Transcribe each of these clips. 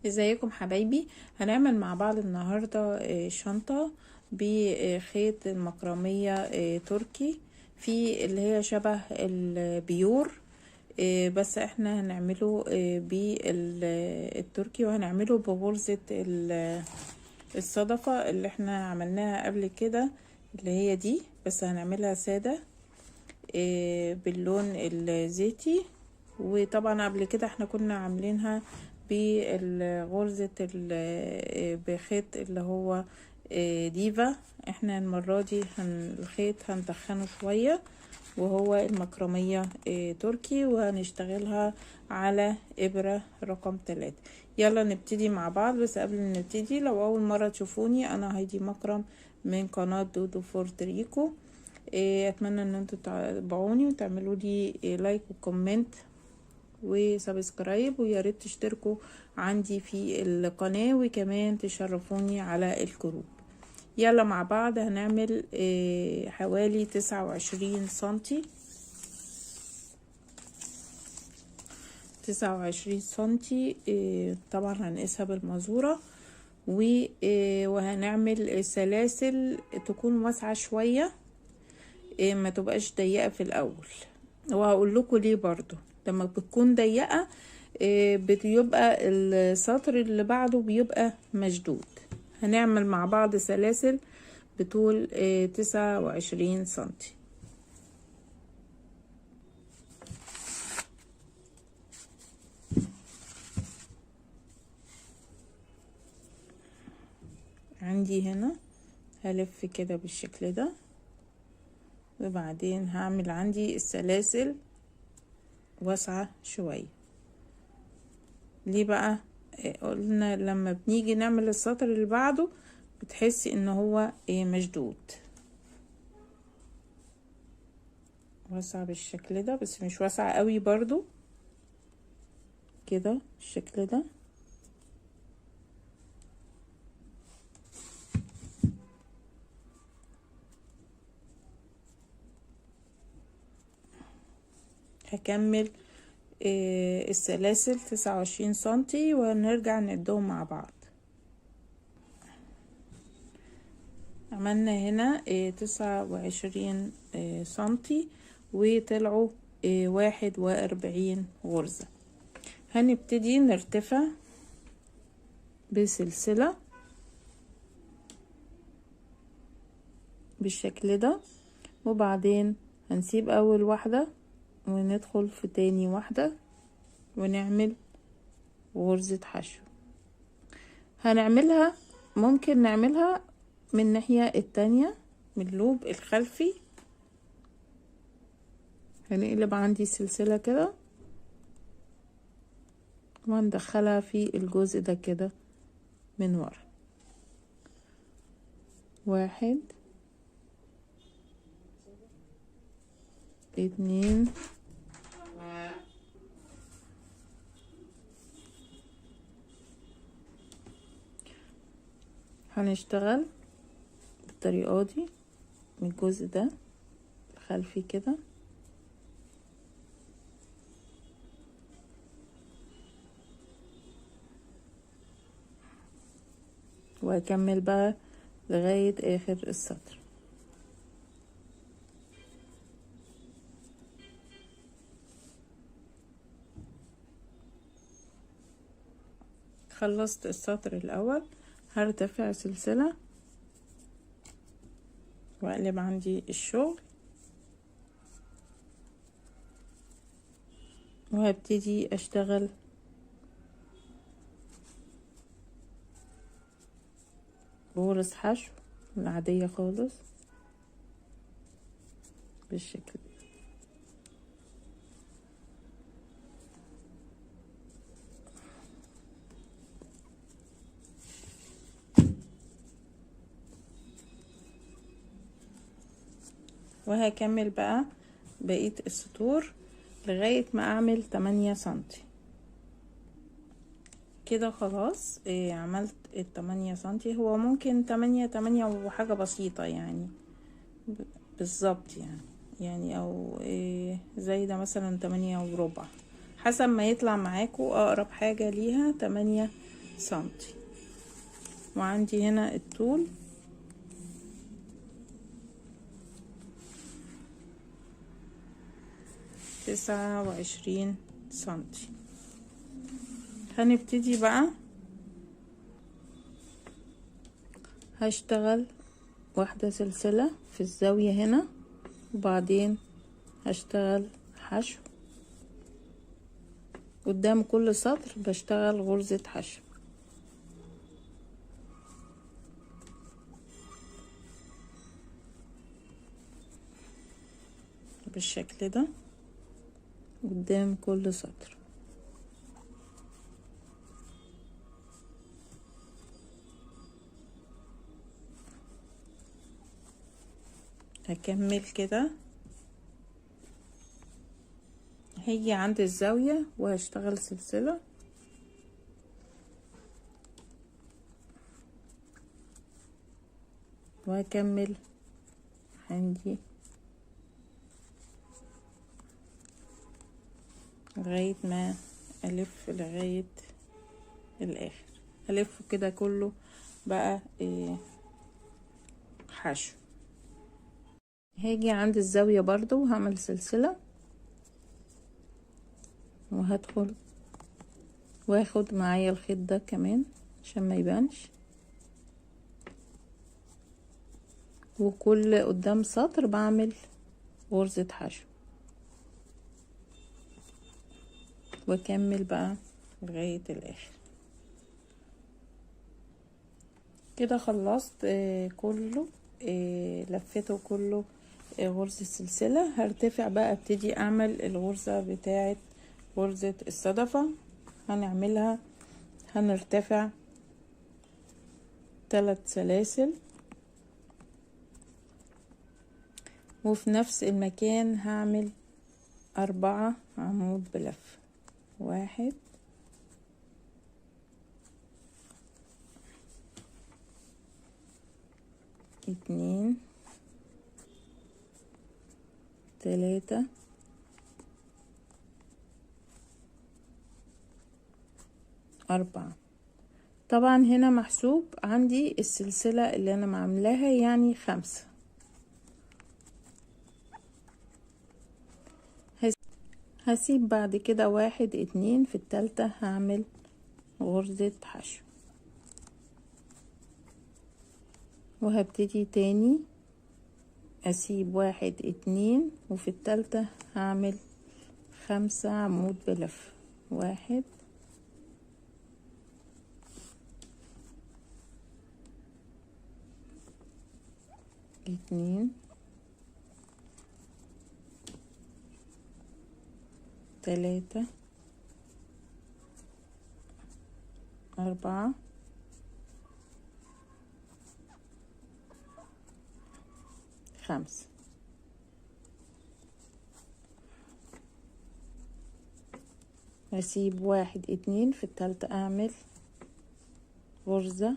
ازيكم حبايبي؟ هنعمل مع بعض النهاردة شنطة بخيط المكرمية تركي، في اللي هي شبه البيور. بس احنا هنعمله بالتركي، وهنعمله بغرزة الصدفة اللي احنا عملناها قبل كده، اللي هي دي، بس هنعملها سادة باللون الزيتي. وطبعا قبل كده احنا كنا عاملينها بالغرزة بخيط اللي هو ديفا. احنا المرة دي الخيط هنتخنه شوية، وهو المكرمية تركي، وهنشتغلها على إبرة رقم 3. يلا نبتدي مع بعض. بس قبل ما نبتدي، لو أول مرة تشوفوني، أنا هايدي مكرم من قناة دودو فورتريكو. اتمنى ان انتوا تتابعوني وتعملوا لي لايك وكومنت وسبسكرايب، ويا ريت تشتركوا عندي في القناة، وكمان تشرفوني على الجروب. يلا مع بعض هنعمل حوالي 29 سنتي. 29 سنتي. طبعا هنقيسها بالمزورة، وهنعمل سلاسل تكون واسعة شوية، ما تبقاش ضيقة في الاول. وهقول لكم ليه برضو. لما بتكون ضيقة بيبقى السطر اللي بعده بيبقى مشدود. هنعمل مع بعض سلاسل بطول 29 سنتي. عندي هنا هلف كده بالشكل ده، وبعدين هعمل عندي السلاسل واسعة شوية. ليه بقى؟ قلنا لما بنيجي نعمل السطر اللي بعده بتحسي ان هو مشدود. واسعة بالشكل ده، بس مش واسعة قوي برضو، كده بالشكل ده. هكمل السلاسل 29 سنتي، ونرجع نعدهم مع بعض. عملنا هنا 29 سنتي، وطلعوا 41 غرزة. هنبتدي نرتفع بسلسلة بالشكل ده، وبعدين هنسيب اول واحدة وندخل في تاني واحدة ونعمل غرزة حشو. هنعملها، ممكن نعملها من الناحية التانية من اللوب الخلفي. هنقلب عندي سلسلة كده وهندخلها في الجزء ده كده من ورا. 1 2 هنشتغل بالطريقة دي من الجزء ده الخلفي كده، وهكمل بقى لغاية اخر السطر. خلصت السطر الاول، هرتفع سلسلة واقلب عندي الشغل، وهبتدي اشتغل غرز حشو العادية خالص بالشكل ده. وهكمل بقى بقية السطور لغاية ما اعمل 8 سنتي كده. خلاص عملت 8 سنتي. هو ممكن 8 وحاجة بسيطة يعني، بالظبط يعني او زي ده مثلا 8 وربع، حسب ما يطلع معاكو. اقرب حاجة ليها 8 سنتي. وعندي هنا الطول 29 سنتي. هنبتدي بقى هشتغل واحدة سلسلة في الزاوية هنا، وبعدين هشتغل حشو قدام كل سطر، بشتغل غرزة حشو بالشكل ده قدام كل سطر. هكمل كده، هيجي عند الزاوية وهشتغل سلسلة وهكمل عندي لغاية ما ألف لغاية الآخر. ألفه كده كله بقى حشو. هاجي عند الزاوية برضو هعمل سلسلة وهدخل واخد معايا الخيط ده كمان عشان ما يبانش، وكل قدام سطر بعمل غرزة حشو واكمل بقى لغاية الاخر. كده خلصت كله، لفيته كله غرزة سلسلة. هرتفع بقى ابتدي اعمل الغرزة بتاعة غرزة الصدفة. هنعملها، هنرتفع 3 سلاسل وفي نفس المكان هعمل 4 عمود بلف. 1 2 3 4. طبعا هنا محسوب عندي السلسلة اللي انا معملاها يعني 5. هسيب بعد كده 1 2 في التالتة هعمل غرزة حشو وهبتدي تاني اسيب 1 2 وفي التالتة هعمل 5 عمود بلف. 1 2 3 4 5. هسيب 1 2 في التالتة اعمل غرزة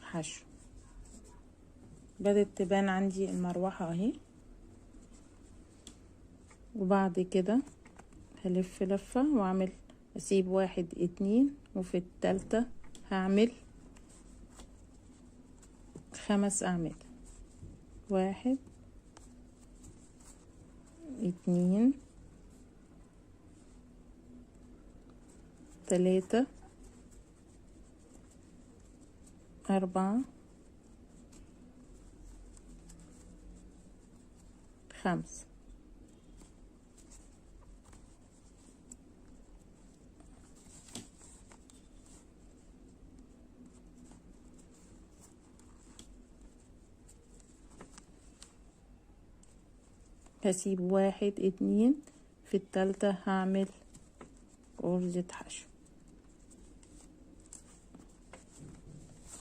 حشو. بدأت تبان عندي المروحة اهي. وبعد كده هلف لفة واعمل اسيب 1 2 وفي التالتة هعمل 5 اعمدة. 1 2 3 4 5. هسيب 1 2 في التالتة هعمل غرزة حشو.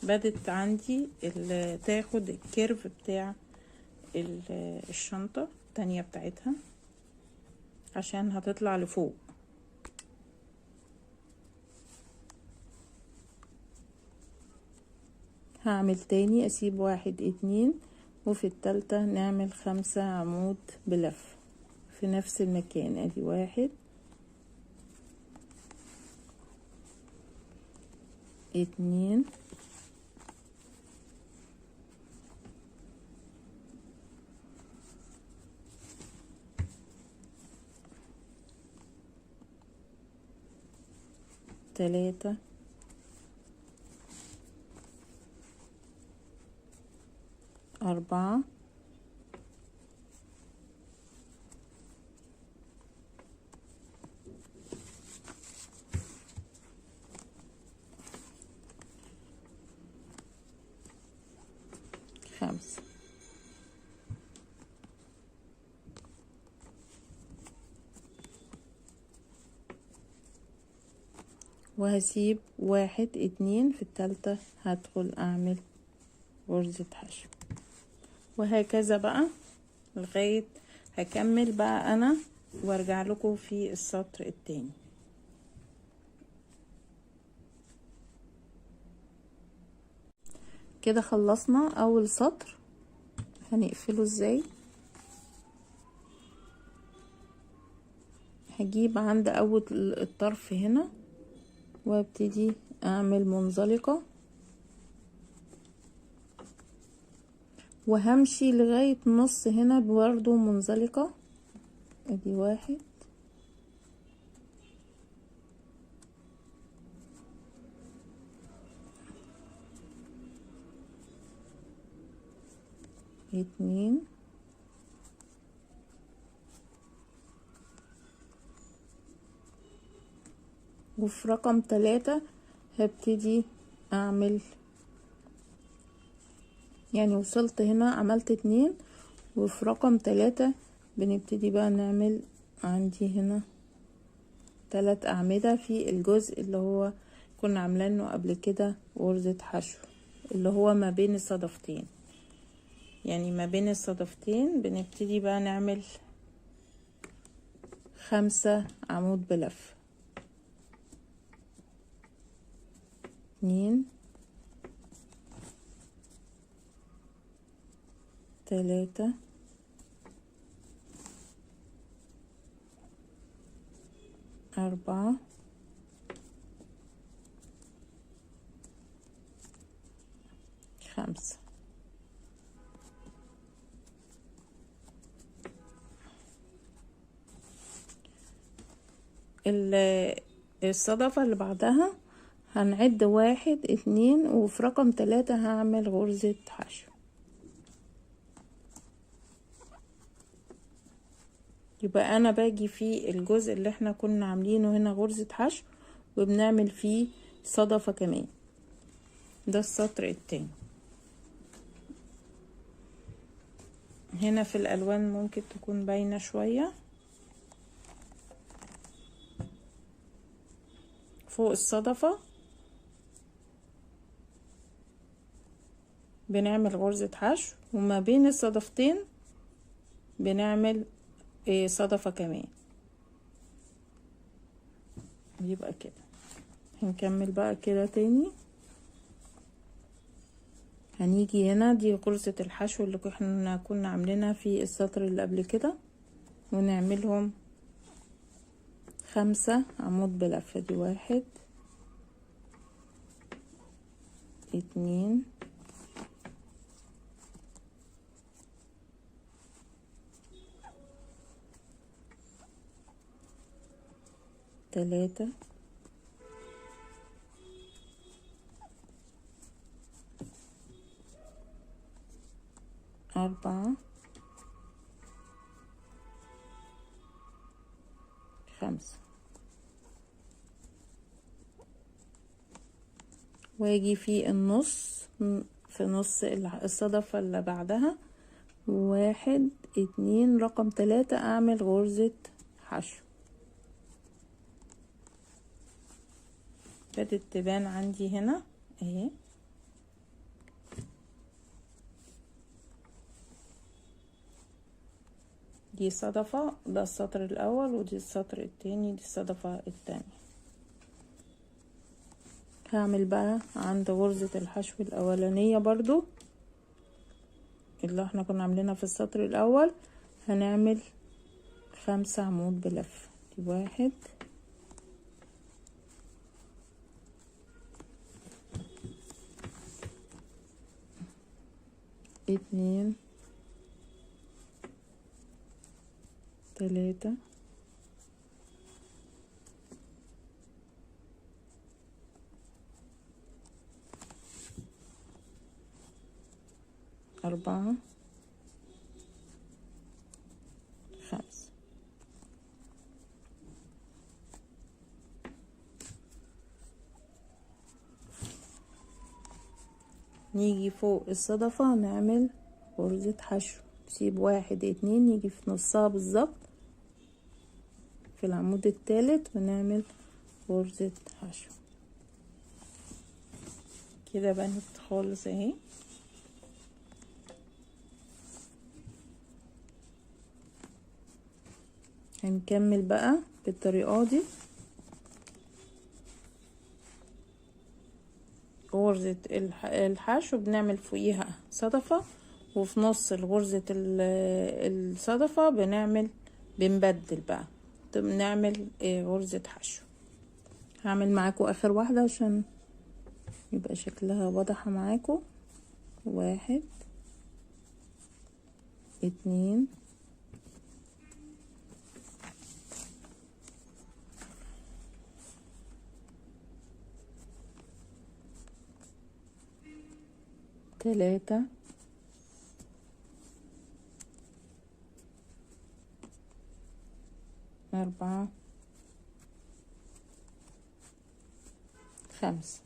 بدت عندي تاخد الكيرف بتاع الشنطة التانية بتاعتها عشان هتطلع لفوق. هعمل تاني اسيب 1 2 وفي التالتة نعمل 5 عمود بلف في نفس المكان. ادي 1 2 3 4 5. وهسيب 1 2 في التالتة هدخل اعمل غرزة حشو، وهكذا بقى لغاية هكمل بقى انا وارجع لكم في السطر التاني. كده خلصنا اول سطر. هنقفله ازاي؟ هجيب عند اول الطرف هنا وابتدي اعمل منزلقة، وهمشي لغاية نص هنا برضو منزلقة. ادي 1 2 وفي رقم 3 هبتدي اعمل، يعني وصلت هنا عملت 2 وفي رقم 3 بنبتدي بقى نعمل عندي هنا 3 أعمدة في الجزء اللي هو كنا عاملينه قبل كده غرزة حشو، اللي هو ما بين الصدفتين. يعني ما بين الصدفتين بنبتدي بقى نعمل 5 عمود بلف. 2 3 4 5. الصدفة اللي بعدها هنعد 1 2 وفي رقم 3 هعمل غرزة حشو. يبقى انا باجي في الجزء اللي احنا كنا عاملينه هنا غرزة حشو وبنعمل فيه صدفة كمان. ده السطر التاني. هنا في الالوان ممكن تكون باينة شوية. فوق الصدفة بنعمل غرزة حشو، وما بين الصدفتين بنعمل صدفة كمان. يبقى كده هنكمل بقى كده تاني. هنيجي هنا دي غرزة الحشو اللي احنا كنا عاملينها في السطر اللي قبل كده، ونعملهم 5 عمود بلفة. دي 1 2 3 4 5. واجي في النص، في نص الصدفة اللي بعدها 1 2 رقم 3 اعمل غرزة حشو. ابتدت تبان عندي هنا اهي. دي صدفة، ده السطر الاول، ودي السطر التاني، دي الصدفة التانية. هعمل بقى عند غرزة الحشو الاولانية برضو اللي احنا كنا عاملينها في السطر الاول، هنعمل 5 عمود بلف. دي 1 2 3 4 5. نيجي فوق الصدفة نعمل غرزة حشو، نسيب 1 2 نيجي في نصها بالظبط في العمود الثالث ونعمل غرزة حشو كده. بنت خالص اهي. هنكمل بقى بالطريقة دي غرزة الحشو، بنعمل فوقيها صدفة، وفي نص غرزة الصدفة بنبدل بقى بنعمل غرزة حشو. هعمل معاكم اخر واحدة عشان يبقى شكلها واضحة معاكم. 1 2 3 4 5.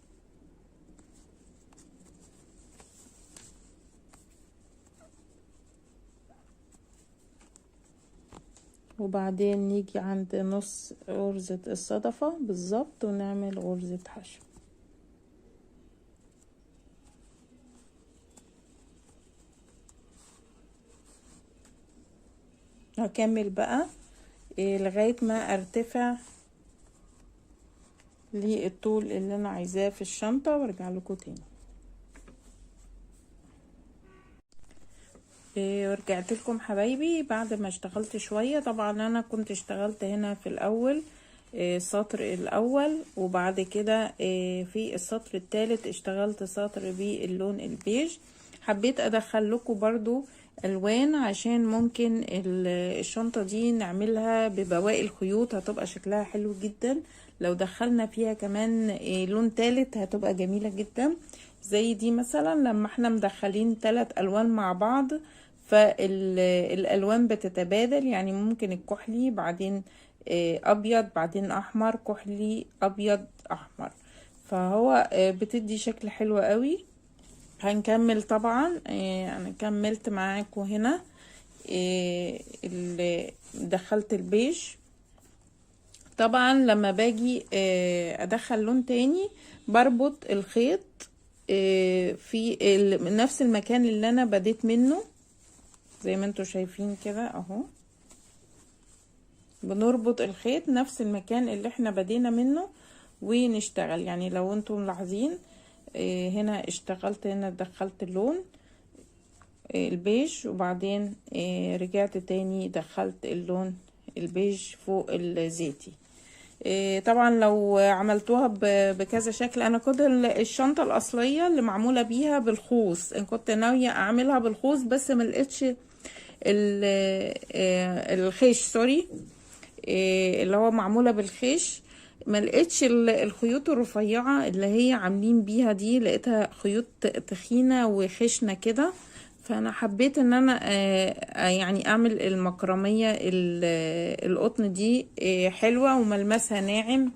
وبعدين نيجي عند نص غرزة الصدفة بالظبط ونعمل غرزة حشو. هكمل بقى لغاية ما ارتفع للطول اللي انا عايزاه في الشنطة وارجع لكم تاني. ورجعت لكم حبايبي بعد ما اشتغلت شوية. طبعا انا كنت اشتغلت هنا في الاول السطر الاول، وبعد كده في السطر الثالث اشتغلت سطر باللون البيج. حبيت ادخل لكم برضو الوان عشان ممكن الشنطة دي نعملها ببواقي الخيوط، هتبقى شكلها حلو جدا. لو دخلنا فيها كمان لون ثالث هتبقى جميلة جدا. زي دي مثلا لما احنا مدخلين 3 الوان مع بعض فالالوان بتتبادل، يعني ممكن الكحلي بعدين ابيض بعدين احمر، كحلي ابيض احمر، فهو بتدي شكل حلو قوي. هنكمل طبعا. انا كملت معاكم هنا اللي دخلت البيج. طبعا لما باجي ادخل لون تاني بربط الخيط في نفس المكان اللي انا بديت منه زي ما انتوا شايفين كده اهو. بنربط الخيط نفس المكان اللي احنا بدينا منه ونشتغل. يعني لو انتوا ملاحظين هنا اشتغلت، هنا دخلت اللون البيج وبعدين رجعت تاني دخلت اللون البيج فوق الزيتي. طبعا لو عملتوها بكذا شكل. انا كنت الشنطة الاصلية اللي معمولة بيها بالخوص، ان كنت ناوية اعملها بالخوص بس ما لقيتش الخيش سوري اللي هو معمولة بالخيش، ما لقيتش الخيوط الرفيعة اللي هي عاملين بيها دي، لقيتها خيوط تخينة وخشنة كده. فانا حبيت ان انا يعني اعمل المكرمية القطن دي حلوة وملمسها ناعم،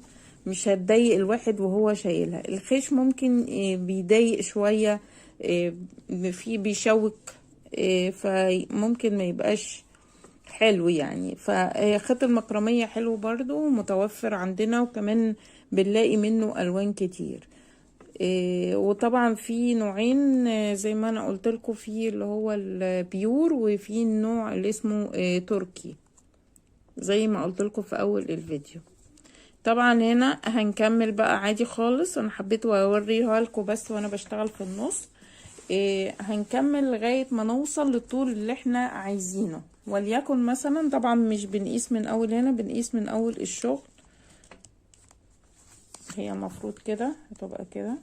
مش هتضايق الواحد وهو شايلها. الخيش ممكن بيضايق شوية، في بيشوك، فممكن ما يبقاش حلو يعني. فخيط المكرمية حلو برضو متوفر عندنا، وكمان بنلاقي منه الوان كتير. وطبعا في نوعين زي ما انا قلت لكم، في اللي هو البيور وفي النوع اللي اسمه تركي زي ما قلت لكم في اول الفيديو. طبعا هنا هنكمل بقى عادي خالص، انا حبيت اوريها لكم بس وانا بشتغل في النص. هنكمل لغاية ما نوصل للطول اللي احنا عايزينه. وليكن مثلا طبعا مش بنقيس من اول هنا، بنقيس من اول الشغل. هي مفروض كده هتبقى كده.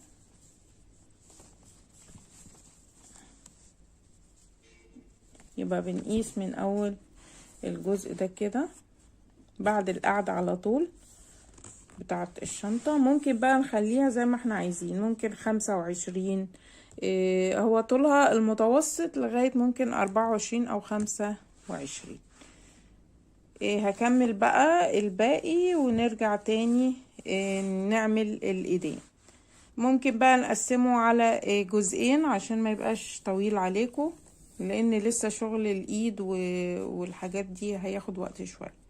يبقى بنقيس من اول الجزء ده كده بعد القعدة على طول بتاعت الشنطة. ممكن بقى نخليها زي ما احنا عايزين، ممكن 25، هو طولها المتوسط لغاية ممكن 24 او 25. هكمل بقى الباقي ونرجع تاني نعمل الايدين. ممكن بقى نقسمه على جزئين عشان ما يبقاش طويل عليكم، لان لسه شغل الايد والحاجات دي هياخد وقت شوية.